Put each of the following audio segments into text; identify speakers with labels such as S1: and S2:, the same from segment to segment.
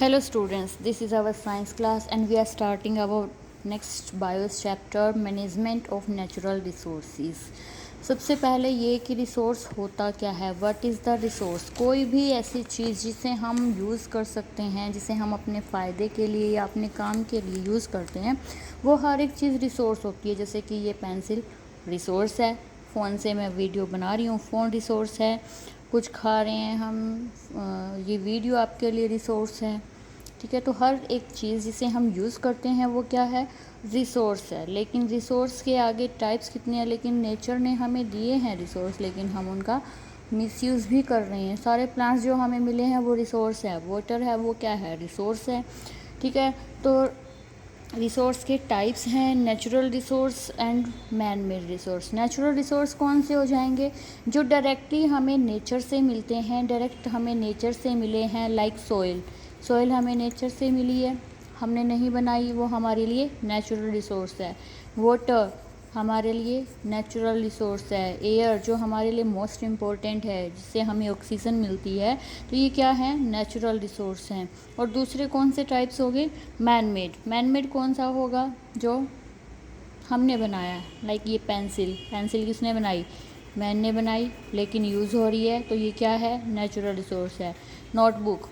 S1: Hello students, this is our science class and we are starting our next bios chapter management of natural resources। सबसे पहले ये कि resource होता क्या है, व्हाट इज़ द रिसोर्स। कोई भी ऐसी चीज़ जिसे हम यूज़ कर सकते हैं, जिसे हम अपने फ़ायदे के लिए या अपने काम के लिए यूज़ करते हैं, वो हर एक चीज़ रिसोर्स होती है। जैसे कि ये पेंसिल रिसोर्स है, फ़ोन से मैं वीडियो बना रही हूँ, फ़ोन रिसोर्स है। कुछ खा रहे हैं हम, ये वीडियो आपके लिए रिसोर्स है। ठीक है, तो हर एक चीज़ जिसे हम यूज़ करते हैं वो क्या है, रिसोर्स है। लेकिन रिसोर्स के आगे टाइप्स कितने हैं, लेकिन नेचर ने हमें दिए हैं रिसोर्स, लेकिन हम उनका मिसयूज़ भी कर रहे हैं। सारे प्लांट्स जो हमें मिले हैं वो रिसोर्स है, वाटर है वो क्या है, रिसोर्स है। ठीक है, तो रिसोर्स के टाइप्स हैं natural resource and man made resource. Natural resource कौन से हो जाएंगे, जो डायरेक्टली हमें नेचर से मिलते हैं, डायरेक्ट हमें नेचर से मिले हैं। लाइक सोइल, सोइल हमें नेचर से मिली है, हमने नहीं बनाई, वो हमारे लिए नेचुरल रिसोर्स है। वाटर हमारे लिए नेचुरल रिसोर्स है। एयर जो हमारे लिए मोस्ट इम्पॉर्टेंट है, जिससे हमें ऑक्सीजन मिलती है, तो ये क्या है, नेचुरल रिसोर्स हैं। और दूसरे कौन से टाइप्स हो गए, मैन मेड। मैन मेड कौन सा होगा, जो हमने बनाया है। लाइक ये पेंसिल, पेंसिल किसने बनाई, मैन ने बनाई, लेकिन यूज़ हो रही है, तो ये क्या है, नेचुरल रिसोर्स है। नोटबुक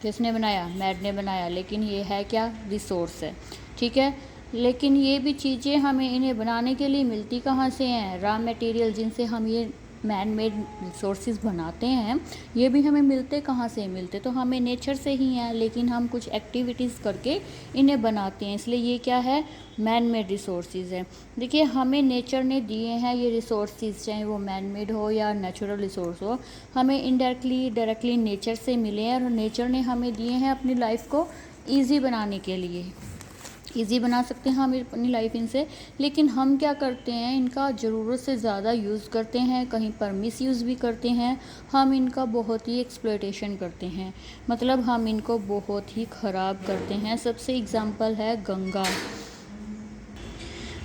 S1: किसने बनाया, मैड ने बनाया, लेकिन ये है क्या, रिसोर्स है। ठीक है, लेकिन ये भी चीज़ें हमें इन्हें बनाने के लिए मिलती कहाँ से हैं, रॉ मटेरियल जिनसे हम ये मैन मेड रिसोर्सेज बनाते हैं, ये भी हमें मिलते कहाँ से, मिलते तो हमें नेचर से ही हैं, लेकिन हम कुछ एक्टिविटीज़ करके इन्हें बनाते हैं, इसलिए ये क्या है, मैन मेड रिसोर्सेज है। देखिए, हमें नेचर ने दिए हैं ये रिसोर्सेज, चाहे वो मैन मेड हो या नेचुरल रिसोर्स हो, हमें इनडायरेक्टली डायरेक्टली नेचर से मिले हैं, और नेचर ने हमें दिए हैं अपनी लाइफ को ईजी बनाने के लिए। ईजी बना सकते हैं हम अपनी लाइफ इनसे, लेकिन हम क्या करते हैं, इनका ज़रूरत से ज़्यादा यूज़ करते हैं, कहीं पर मिस यूज़ भी करते हैं। हम इनका बहुत ही एक्सप्लॉयटेशन करते हैं, मतलब हम इनको बहुत ही ख़राब करते हैं। सबसे एग्जांपल है गंगा।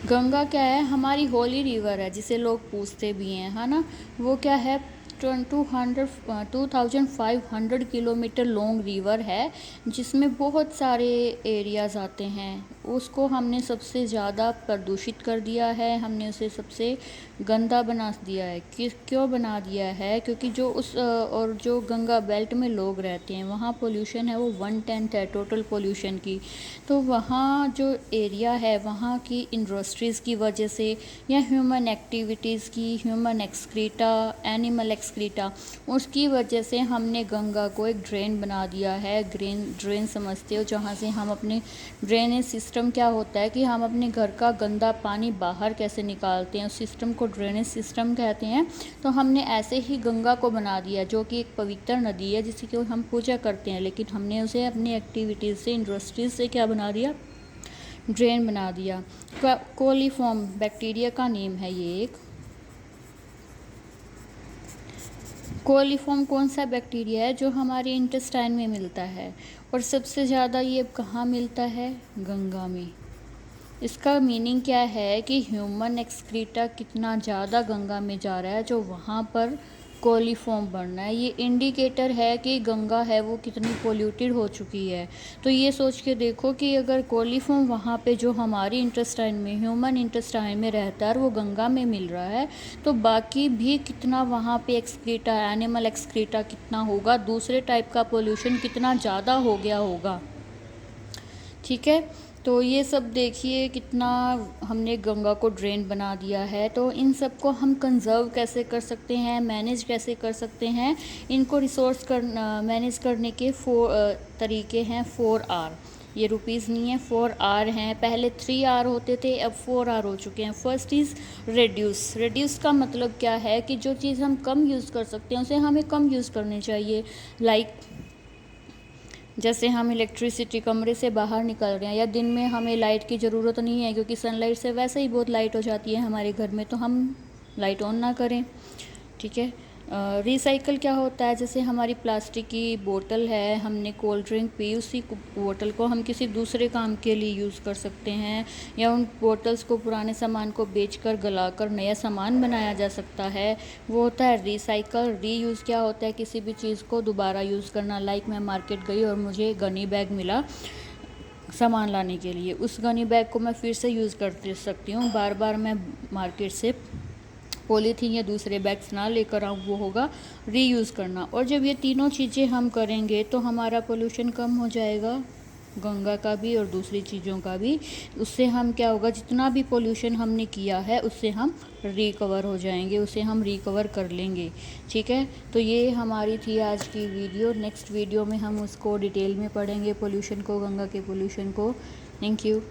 S1: गंगा क्या है, हमारी होली रिवर है, जिसे लोग पूछते भी हैं, है ना। वो क्या है, 2500 किलोमीटर लॉन्ग रिवर है, जिसमें बहुत सारे एरियाज़ आते हैं। उसको हमने सबसे ज़्यादा प्रदूषित कर दिया है, हमने उसे सबसे गंदा बना दिया है। क्यों बना दिया है, क्योंकि जो और जो गंगा बेल्ट में लोग रहते हैं, वहाँ पोल्यूशन है वो 1/10 है टोटल पोल्यूशन की। तो वहाँ जो एरिया है, वहाँ की इंडस्ट्रीज़ की वजह से या ह्यूमन एक्टिविटीज़ की, ह्यूमन एक्सक्रीटा, एनिमल एक्सक्रीटा, उसकी वजह से हमने गंगा को एक ड्रेन बना दिया है। ड्रेन समझते हो, जहाँ से हम अपने ड्रेनेज सिस्टम क्या होता है कि हम अपने घर का गंदा पानी बाहर कैसे निकालते हैं, उस सिस्टम को ड्रेनेज सिस्टम कहते हैं। तो हमने ऐसे ही गंगा को बना दिया, जो कि एक पवित्र नदी है, जिसकी हम पूजा करते हैं, लेकिन हमने उसे अपनी एक्टिविटीज़ से, इंडस्ट्रीज से क्या बना दिया, ड्रेन बना दिया। कोलीफॉर्म बैक्टीरिया का नेम है ये एक। कोलीफॉर्म कौन सा बैक्टीरिया है, जो हमारे इंटेस्टाइन में मिलता है, और सबसे ज़्यादा ये कहाँ मिलता है, गंगा में। इसका मीनिंग क्या है कि ह्यूमन एक्सक्रीटा कितना ज़्यादा गंगा में जा रहा है, जो वहाँ पर कोलीफॉर्म बन रहा है। ये इंडिकेटर है कि गंगा है वो कितनी पोल्यूटेड हो चुकी है। तो ये सोच के देखो कि अगर कोलीफॉर्म वहाँ पे जो हमारी इंटेस्टाइन में, ह्यूमन इंटेस्टाइन में रहता है, और वो गंगा में मिल रहा है, तो बाकी भी कितना वहाँ पे एक्सक्रीटा, एनिमल एक्सक्रीटा कितना होगा, दूसरे टाइप का पोल्यूशन कितना ज़्यादा हो गया होगा। ठीक है, तो ये सब देखिए कितना हमने गंगा को ड्रेन बना दिया है। तो इन सब को हम कंजर्व कैसे कर सकते हैं, मैनेज कैसे कर सकते हैं, इनको रिसोर्स मैनेज करने के 4 तरीके हैं। 4R, ये रुपीज़ नहीं है, 4R हैं। पहले 3R होते थे, अब 4R हो चुके हैं। First is reduce. रिड्यूस का मतलब क्या है कि जो चीज़ हम कम यूज़ कर सकते हैं, उसे हमें कम यूज़ करनी चाहिए। लाइक जैसे हम इलेक्ट्रिसिटी, कमरे से बाहर निकल रहे हैं, या दिन में हमें लाइट की ज़रूरत नहीं है, क्योंकि सनलाइट से वैसे ही बहुत लाइट हो जाती है हमारे घर में, तो हम लाइट ऑन ना करें। ठीक है, रिसाइकल क्या होता है, जैसे हमारी प्लास्टिक की बोतल है, हमने कोल्ड ड्रिंक पी, उसी बोतल को हम किसी दूसरे काम के लिए यूज़ कर सकते हैं, या उन बोतल्स को, पुराने सामान को बेचकर गलाकर नया सामान बनाया जा सकता है। वो होता है रिसाइकल। रीयूज़ क्या होता है, किसी भी चीज़ को दोबारा यूज़ करना। लाइक मैं मार्केट गई और मुझे गनी बैग मिला सामान लाने के लिए, उस गनी बैग को मैं फिर से यूज़ कर सकती हूँ। बार बार मैं मार्केट से पॉलीथीन या दूसरे बैग्स ना लेकर आऊँ, वो होगा रीयूज़ करना। और जब ये तीनों चीज़ें हम करेंगे तो हमारा पोल्यूशन कम हो जाएगा, गंगा का भी और दूसरी चीज़ों का भी। उससे हम क्या होगा, जितना भी पोल्यूशन हमने किया है उससे हम रिकवर हो जाएंगे, उसे हम रिकवर कर लेंगे। ठीक है, तो ये हमारी थी आज की वीडियो। नेक्स्ट वीडियो में हम उसको डिटेल में पढ़ेंगे, पोल्यूशन को, गंगा के पोल्यूशन को। Thank you.